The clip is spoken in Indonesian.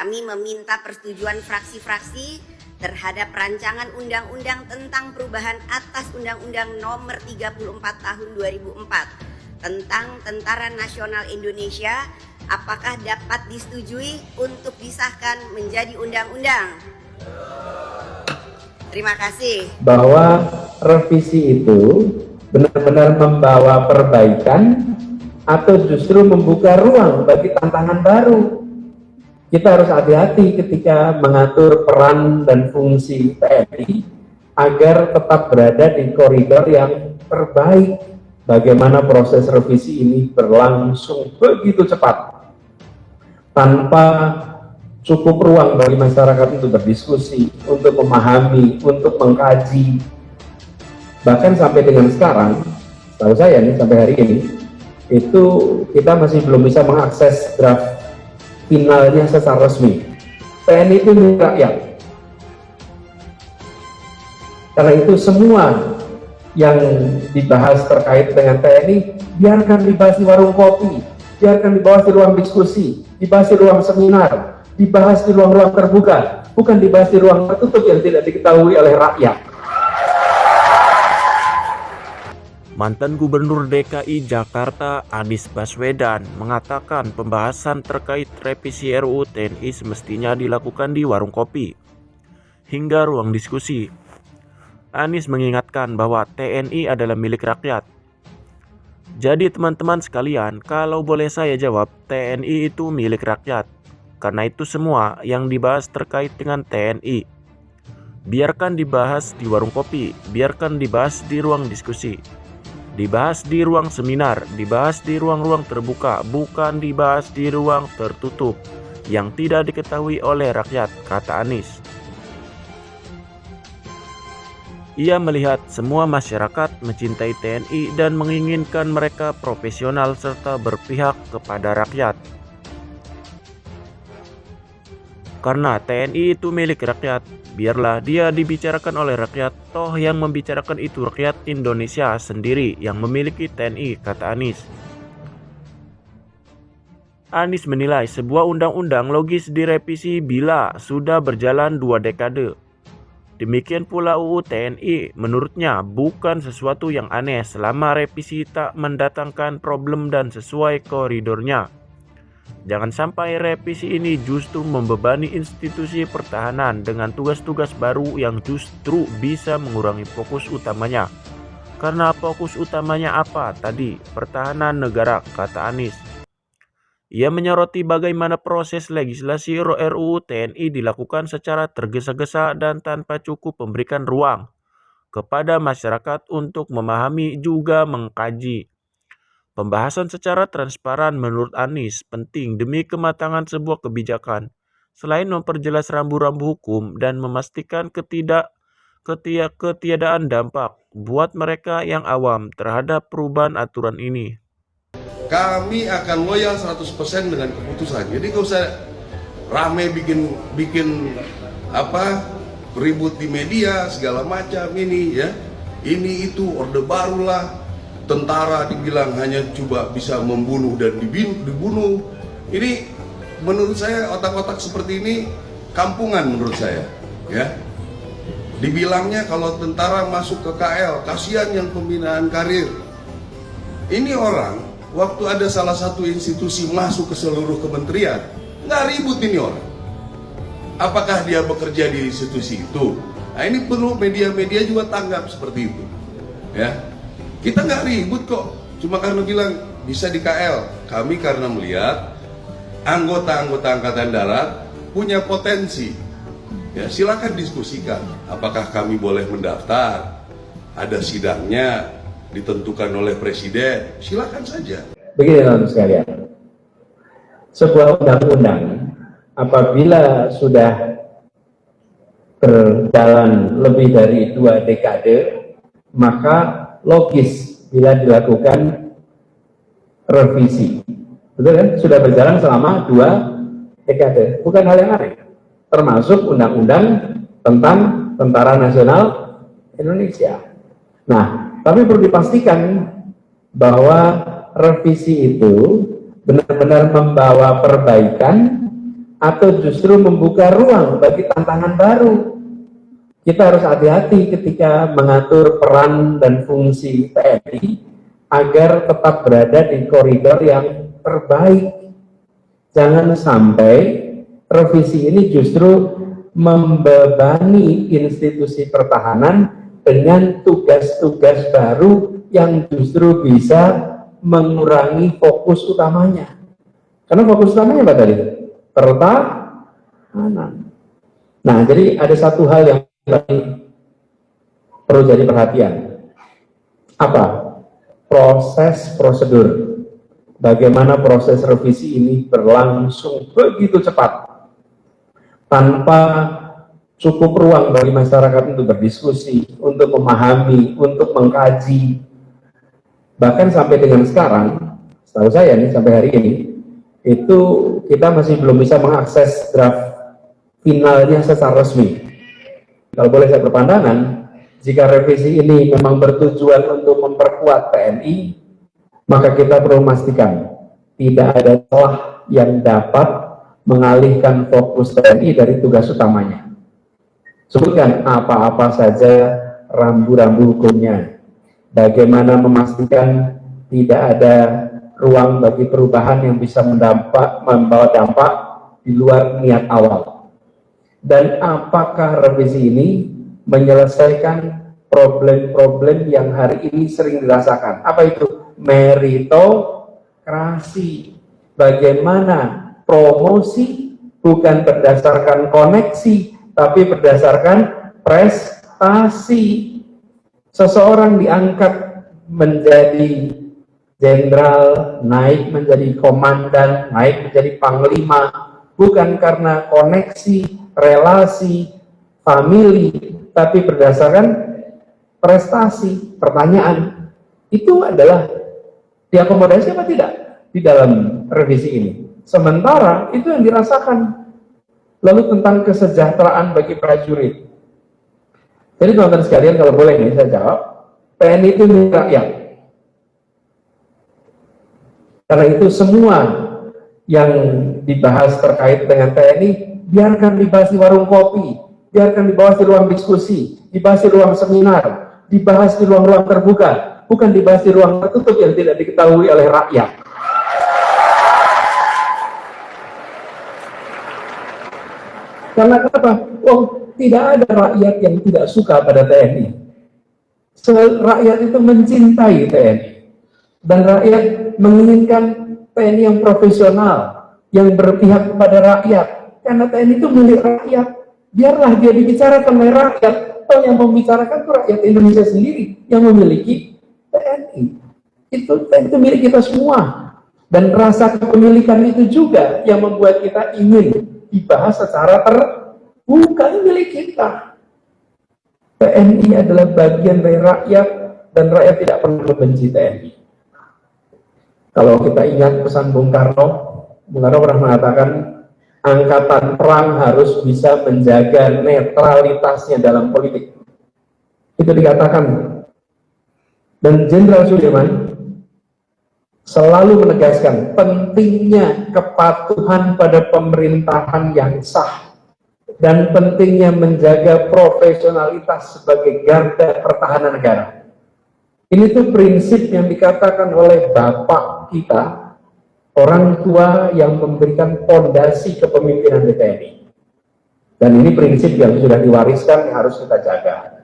kami meminta persetujuan fraksi-fraksi terhadap rancangan undang-undang tentang perubahan atas Undang-Undang Nomor 34 Tahun 2004 tentang Tentara Nasional Indonesia. Apakah dapat disetujui untuk disahkan menjadi undang-undang? Terima kasih. Bahwa revisi itu benar-benar membawa perbaikan atau justru membuka ruang bagi tantangan baru. Kita harus hati-hati ketika mengatur peran dan fungsi TNI agar tetap berada di koridor yang terbaik. Bagaimana proses revisi ini berlangsung begitu cepat tanpa cukup ruang bagi masyarakat untuk berdiskusi, untuk memahami, untuk mengkaji. Bahkan sampai dengan sekarang, tahu saya nih sampai hari ini, itu kita masih belum bisa mengakses draft finalnya secara resmi. TNI itu milik rakyat. Karena itu semua yang dibahas terkait dengan TNI, biarkan dibahas di warung kopi, biarkan dibahas di ruang diskusi, dibahas di ruang seminar, dibahas di ruang-ruang terbuka, bukan dibahas di ruang tertutup yang tidak diketahui oleh rakyat. Mantan Gubernur DKI Jakarta Anies Baswedan mengatakan pembahasan terkait revisi RUU TNI semestinya dilakukan di warung kopi hingga ruang diskusi. Anies mengingatkan bahwa TNI adalah milik rakyat. Jadi teman-teman sekalian, kalau boleh saya jawab, TNI itu milik rakyat. Karena itu semua yang dibahas terkait dengan TNI, biarkan dibahas di warung kopi, biarkan dibahas di ruang diskusi, dibahas di ruang seminar, dibahas di ruang-ruang terbuka, bukan dibahas di ruang tertutup yang tidak diketahui oleh rakyat, kata Anies. Ia melihat semua masyarakat mencintai TNI dan menginginkan mereka profesional serta berpihak kepada rakyat. Karena TNI itu milik rakyat, biarlah dia dibicarakan oleh rakyat, toh yang membicarakan itu rakyat Indonesia sendiri yang memiliki TNI, kata Anies. Anies menilai sebuah undang-undang logis direvisi bila sudah berjalan 2 dekade. Demikian pula UU TNI menurutnya bukan sesuatu yang aneh selama revisi tak mendatangkan problem dan sesuai koridornya. Jangan sampai revisi ini justru membebani institusi pertahanan dengan tugas-tugas baru yang justru bisa mengurangi fokus utamanya. Karena fokus utamanya apa tadi? Pertahanan negara, kata Anies. Ia menyoroti bagaimana proses legislasi RUU TNI dilakukan secara tergesa-gesa dan tanpa cukup memberikan ruang kepada masyarakat untuk memahami juga mengkaji. Pembahasan secara transparan menurut Anies penting demi kematangan sebuah kebijakan, selain memperjelas rambu-rambu hukum dan memastikan ketiadaan dampak buat mereka yang awam terhadap perubahan aturan ini. Kami akan loyal 100% dengan keputusan. Jadi gak usah rame bikin ribut di media segala macam ini ya. Ini itu orde baru lah. Tentara dibilang hanya coba bisa membunuh dan dibunuh. Ini menurut saya otak-otak seperti ini kampungan menurut saya ya. Dibilangnya kalau tentara masuk ke KL, kasihan yang pembinaan karir. Ini orang waktu ada salah satu institusi masuk ke seluruh kementerian, nggak ribut ini orang. Apakah dia bekerja di institusi itu? Nah ini perlu media-media juga tanggap seperti itu. Ya, kita nggak ribut kok. Cuma karena bilang bisa di KL. Kami karena melihat anggota-anggota Angkatan Darat punya potensi. Ya silakan diskusikan. Apakah kami boleh mendaftar? Ada sidangnya. Ditentukan oleh presiden, silakan saja. Begini teman-teman sekalian, sebuah undang-undang apabila sudah berjalan lebih dari 2 dekade, maka logis bila dilakukan revisi. Betul kan? Sudah berjalan selama 2 dekade, bukan hal yang aneh. Termasuk undang-undang tentang Tentara Nasional Indonesia. Nah, tapi perlu dipastikan bahwa revisi itu benar-benar membawa perbaikan atau justru membuka ruang bagi tantangan baru. Kita harus hati-hati ketika mengatur peran dan fungsi TNI agar tetap berada di koridor yang terbaik. Jangan sampai revisi ini justru membebani institusi pertahanan dengan tugas-tugas baru yang justru bisa mengurangi fokus utamanya. Karena fokus utamanya apa tadi? Pertahanan. Nah, jadi ada satu hal yang perlu jadi perhatian. Apa? Proses prosedur. Bagaimana proses revisi ini berlangsung begitu cepat tanpa cukup ruang bagi masyarakat untuk berdiskusi, untuk memahami, untuk mengkaji. Bahkan sampai dengan sekarang, setahu saya nih sampai hari ini, itu kita masih belum bisa mengakses draft finalnya secara resmi. Kalau boleh saya berpandangan, jika revisi ini memang bertujuan untuk memperkuat TNI, maka kita perlu memastikan tidak ada celah yang dapat mengalihkan fokus TNI dari tugas utamanya. Sebutkan apa-apa saja rambu-rambu hukumnya. Bagaimana memastikan tidak ada ruang bagi perubahan yang bisa membawa dampak di luar niat awal. Dan apakah revisi ini menyelesaikan problem-problem yang hari ini sering dirasakan? Apa itu? Meritokrasi. Bagaimana promosi bukan berdasarkan koneksi, tapi berdasarkan prestasi. Seseorang diangkat menjadi jenderal, naik menjadi komandan, naik menjadi panglima, bukan karena koneksi, relasi, famili, tapi berdasarkan prestasi. Pertanyaan, itu adalah diakomodasi apa tidak di dalam revisi ini? Sementara itu yang dirasakan. Lalu tentang kesejahteraan bagi prajurit. Jadi teman-teman sekalian, kalau boleh nih saya jawab, TNI itu milik rakyat. Karena itu semua yang dibahas terkait dengan TNI biarkan dibahas di warung kopi, biarkan dibahas di ruang diskusi, dibahas di ruang seminar, dibahas di ruang-ruang terbuka, bukan dibahas di ruang tertutup yang tidak diketahui oleh rakyat. Karena apa? Oh, tidak ada rakyat yang tidak suka pada TNI. Rakyat itu mencintai TNI. Dan rakyat menginginkan TNI yang profesional, yang berpihak kepada rakyat. Karena TNI itu milik rakyat. Biarlah dia dibicarakan oleh rakyat. Atau yang membicarakan itu rakyat Indonesia sendiri yang memiliki TNI. Itu milik kita semua. Dan rasa kepemilikan itu juga yang membuat kita ingin dibahas secara terbuka. Ini milik kita. TNI adalah bagian dari rakyat dan rakyat tidak pernah membenci TNI. Kalau kita ingat pesan Bung Karno pernah mengatakan angkatan perang harus bisa menjaga netralitasnya dalam politik. Itu dikatakan. Dan Jenderal Sudirman selalu menegaskan pentingnya kepatuhan pada pemerintahan yang sah dan pentingnya menjaga profesionalitas sebagai garda pertahanan negara. Ini tuh prinsip yang dikatakan oleh bapak kita, orang tua yang memberikan fondasi kepemimpinan di TNI. Dan ini prinsip yang sudah diwariskan yang harus kita jaga.